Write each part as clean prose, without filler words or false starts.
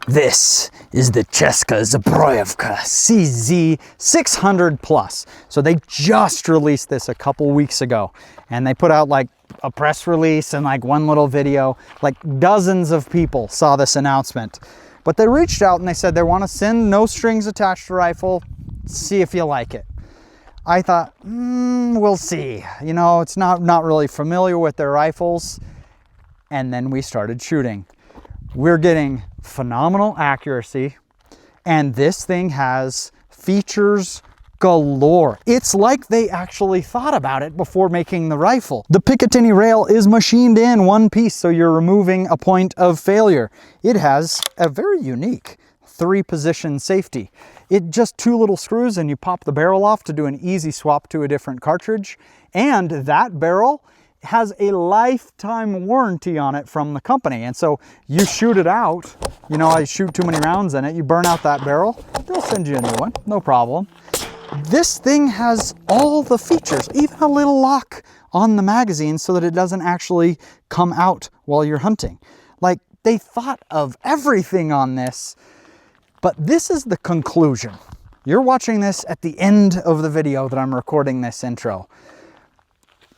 This is the Cheska Zbrojevka CZ 600 Plus. So they just released this a couple weeks ago, and they put out like a press release and like one little video. Like dozens of people saw this announcement, but they reached out and they said they want to send no strings attached to rifle, see if you like it. I thought, we'll see. You know, it's not really familiar with their rifles. And then we started shooting. We're getting phenomenal accuracy, and this thing has features galore. It's like they actually thought about it before making the rifle. The Picatinny rail is machined in one piece, so you're removing a point of failure. It has a very unique 3-position safety. It just 2 little screws and you pop the barrel off to do an easy swap to a different cartridge. And that barrel has a lifetime warranty on it from the company. And so you shoot it out, you know, I shoot too many rounds in it, you burn out that barrel, they'll send you a new one, no problem. This thing has all the features, even a little lock on the magazine so that it doesn't actually come out while you're hunting. Like, they thought of everything on this, but this is the conclusion. You're watching this at the end of the video that I'm recording this intro.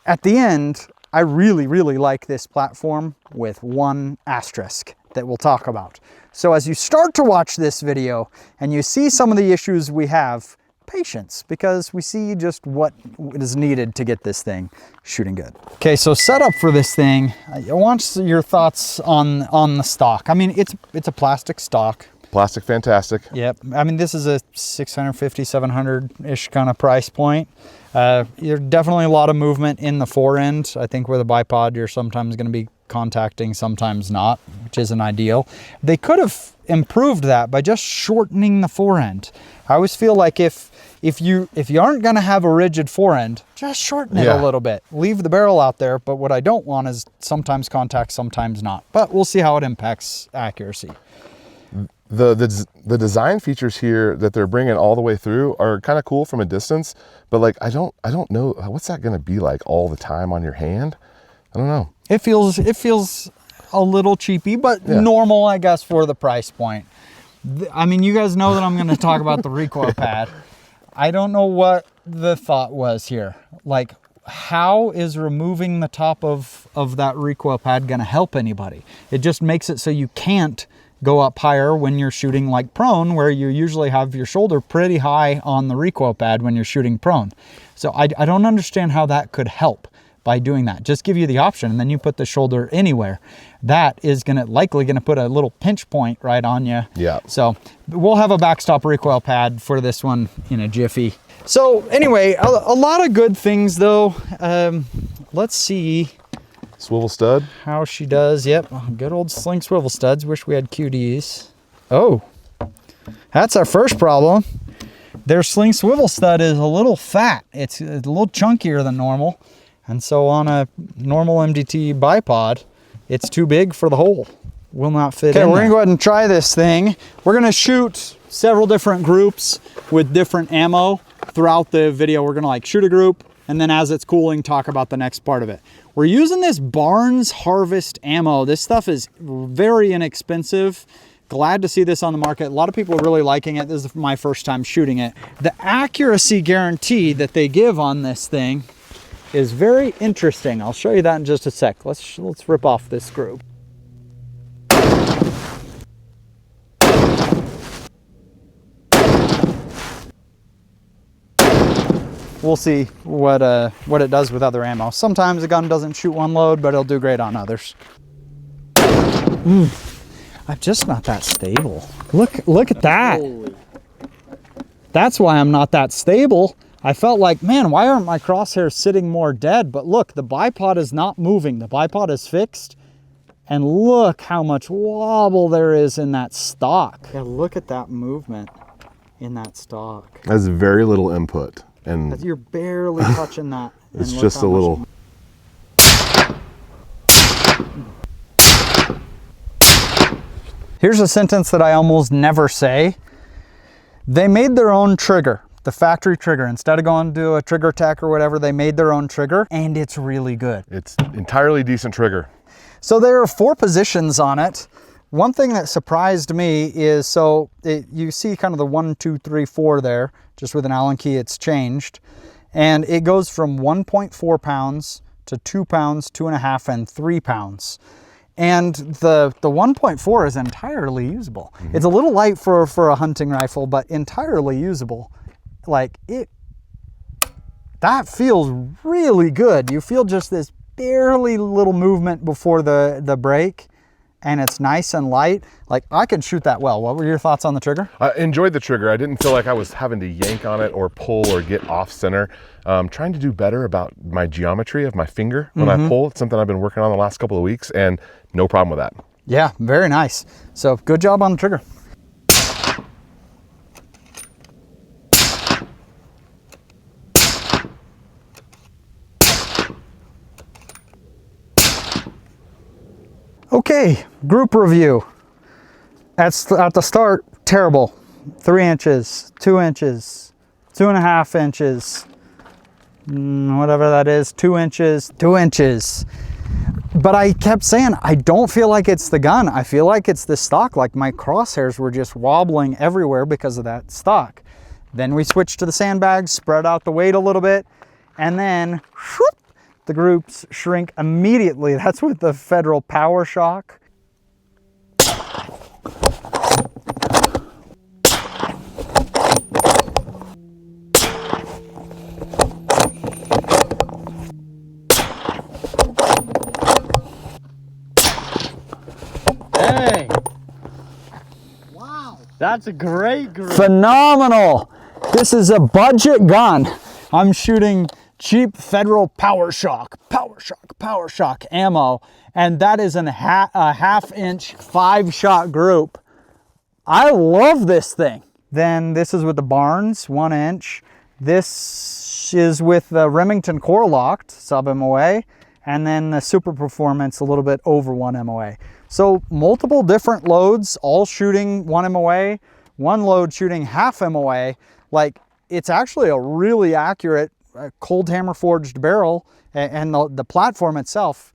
At the end, I really, really like this platform with one asterisk that we'll talk about. So as you start to watch this video and you see some of the issues we have, patience, because we see just what is needed to get this thing shooting good. Okay, so setup for this thing, I want your thoughts on the stock. I mean, it's a plastic stock. Plastic fantastic. Yep. I mean, this is a 650, 700-ish kind of price point. There's definitely a lot of movement in the forend. I think with a bipod, you're sometimes going to be contacting, sometimes not, which isn't ideal. They could have improved that by just shortening the forend. I always feel like if you aren't going to have a rigid forend, just shorten it a little bit. Leave the barrel out there, but what I don't want is sometimes contact, sometimes not. But we'll see how it impacts accuracy. The design features here that they're bringing all the way through are kind of cool from a distance, but like I don't know what's that going to be like all the time on your hand. I don't know. It feels a little cheapy, but normal, I guess, for the price point. I mean, you guys know that I'm going to talk about the recoil pad. I don't know what the thought was here. Like, how is removing the top of that recoil pad going to help anybody? It just makes it so you can't go up higher when you're shooting like prone, where you usually have your shoulder pretty high on the recoil pad when you're shooting prone. So I don't understand how that could help by doing that. Just give you the option and then you put the shoulder anywhere. That is likely gonna put a little pinch point right on you. Yeah. So we'll have a backstop recoil pad for this one in a jiffy. So anyway, a lot of good things though. Let's see. Swivel stud. How she does. Yep. Good old sling swivel studs. Wish we had QDs. Oh, that's our first problem. Their sling swivel stud is a little fat. It's a little chunkier than normal. And so on a normal MDT bipod, it's too big for the hole. Will not fit in. Okay, we're gonna go ahead and try this thing. We're gonna shoot several different groups with different ammo throughout the video. We're gonna like shoot a group, and then as it's cooling, talk about the next part of it. We're using this Barnes Harvest ammo. This stuff is very inexpensive. Glad to see this on the market. A lot of people are really liking it. This is my first time shooting it. The accuracy guarantee that they give on this thing is very interesting. I'll show you that in just a sec. Let's rip off this screw. We'll see what it does with other ammo. Sometimes the gun doesn't shoot one load, but it'll do great on others. I'm just not that stable. Look at that. That's why I'm not that stable. I felt like, man, why aren't my crosshairs sitting more dead? But look, the bipod is not moving. The bipod is fixed. And look how much wobble there is in that stock. Yeah, look at that movement in that stock. That's very little input. And you're barely touching that. It's just a little. Here's a sentence that I almost never say. They made their own trigger, the factory trigger. Instead of going to a trigger tech or whatever, they made their own trigger, and it's really good. It's entirely decent trigger. So there are 4 positions on it. One thing that surprised me is, you see kind of the 1, 2, 3, 4 there, just with an Allen key, it's changed. And it goes from 1.4 pounds to 2 pounds, 2.5, and 3 pounds. And the 1.4 is entirely usable. It's a little light for a hunting rifle, but entirely usable. Like that feels really good. You feel just this barely little movement before the break, and it's nice and light. Like, I could shoot that well. What were your thoughts on the trigger? I enjoyed the trigger. I didn't feel like I was having to yank on it or pull or get off center. Trying to do better about my geometry of my finger when I pull. It's something I've been working on the last couple of weeks, and no problem with that. Yeah, very nice. So good job on the trigger. Okay, group review. At the start, terrible. 3 inches, 2 inches, 2.5 inches, whatever that is, 2 inches, 2 inches. But I kept saying, I don't feel like it's the gun. I feel like it's the stock. Like, my crosshairs were just wobbling everywhere because of that stock. Then we switched to the sandbags, spread out the weight a little bit, and then whoop, the groups shrink immediately. That's with the Federal Power Shock. Dang. Wow. That's a great group. Phenomenal. This is a budget gun. I'm shooting cheap Federal Power Shock ammo, and that is a half-inch 5-shot group. I love this thing. Then this is with the Barnes 1 inch. This is with the Remington Core Locked sub MOA, and then the Super Performance a little bit over 1 MOA. So multiple different loads, all shooting 1 MOA, one load shooting half MOA. Like, it's actually a really accurate cold hammer forged barrel, and the platform itself,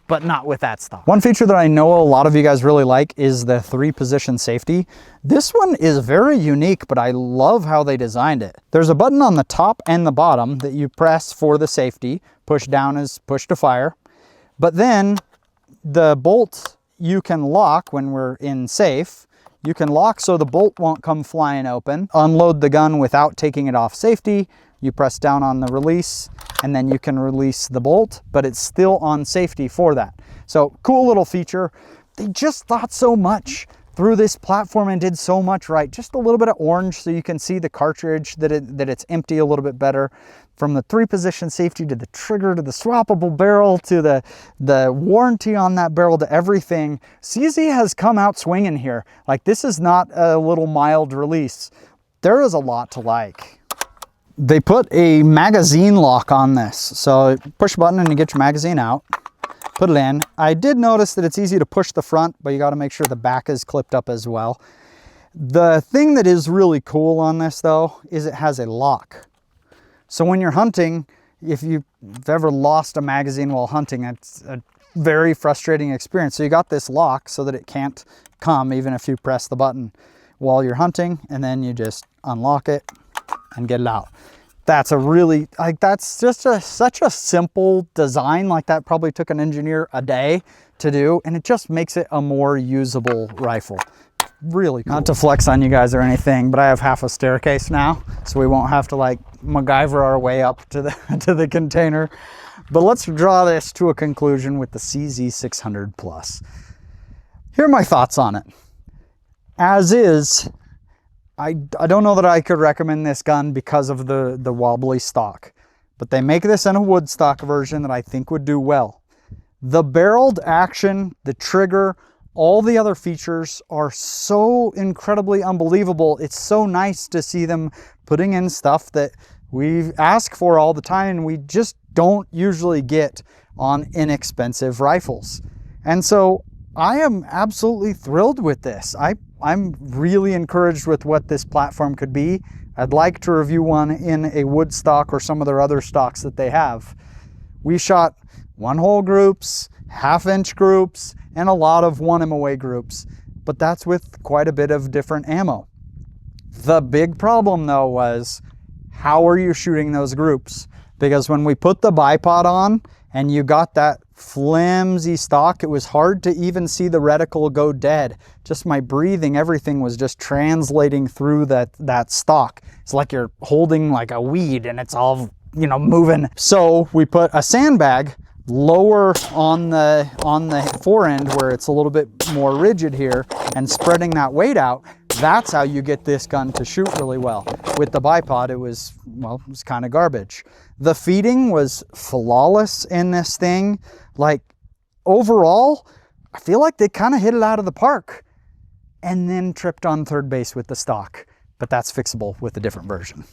but not with that stock. One feature that I know a lot of you guys really like is the 3-position safety. This one is very unique, but I love how they designed it. There's a button on the top and the bottom that you press for the safety. Push down is push to fire. But then the bolt you can lock when we're in safe. You can lock so the bolt won't come flying open. Unload the gun without taking it off safety. You press down on the release, and then you can release the bolt, but it's still on safety for that. So cool little feature. They just thought so much through this platform and did so much right. Just a little bit of orange so you can see the cartridge, that it's empty a little bit better. From the 3-position safety to the trigger to the swappable barrel to the warranty on that barrel to everything. CZ has come out swinging here. Like, this is not a little mild release. There is a lot to like. They put a magazine lock on this. So push a button and you get your magazine out. Put it in. I did notice that it's easy to push the front, but you got to make sure the back is clipped up as well. The thing that is really cool on this, though, is it has a lock. So when you're hunting, if you've ever lost a magazine while hunting, it's a very frustrating experience. So you got this lock so that it can't come even if you press the button while you're hunting, and then you just unlock it and get it out. That's a really, like, that's just such a simple design. Like, that probably took an engineer a day to do, and it just makes it a more usable rifle. Really cool. Not to flex on you guys or anything, but I have half a staircase now, so we won't have to like MacGyver our way up to the container. But let's draw this to a conclusion with the CZ600 Plus. Here are my thoughts on it. As is, I don't know that I could recommend this gun because of the wobbly stock, but they make this in a wood stock version that I think would do well. The barreled action, the trigger, all the other features are so incredibly unbelievable. It's so nice to see them putting in stuff that we ask for all the time and we just don't usually get on inexpensive rifles. And so I am absolutely thrilled with this. I'm really encouraged with what this platform could be. I'd like to review one in a wood stock or some of their other stocks that they have. We shot 1-hole groups, half-inch groups and a lot of 1 MOA groups, but that's with quite a bit of different ammo. The big problem though was, how are you shooting those groups? Because when we put the bipod on and you got that flimsy stock, it was hard to even see the reticle go dead. Just my breathing, everything was just translating through that stock. It's like you're holding like a weed and it's all, you know, moving. So we put a sandbag lower on the forend where it's a little bit more rigid here, and spreading that weight out. That's how you get this gun to shoot really well. With the bipod, it was kind of garbage. The feeding was flawless in this thing. Like, overall, I feel like they kind of hit it out of the park, and then tripped on third base with the stock. But that's fixable with a different version.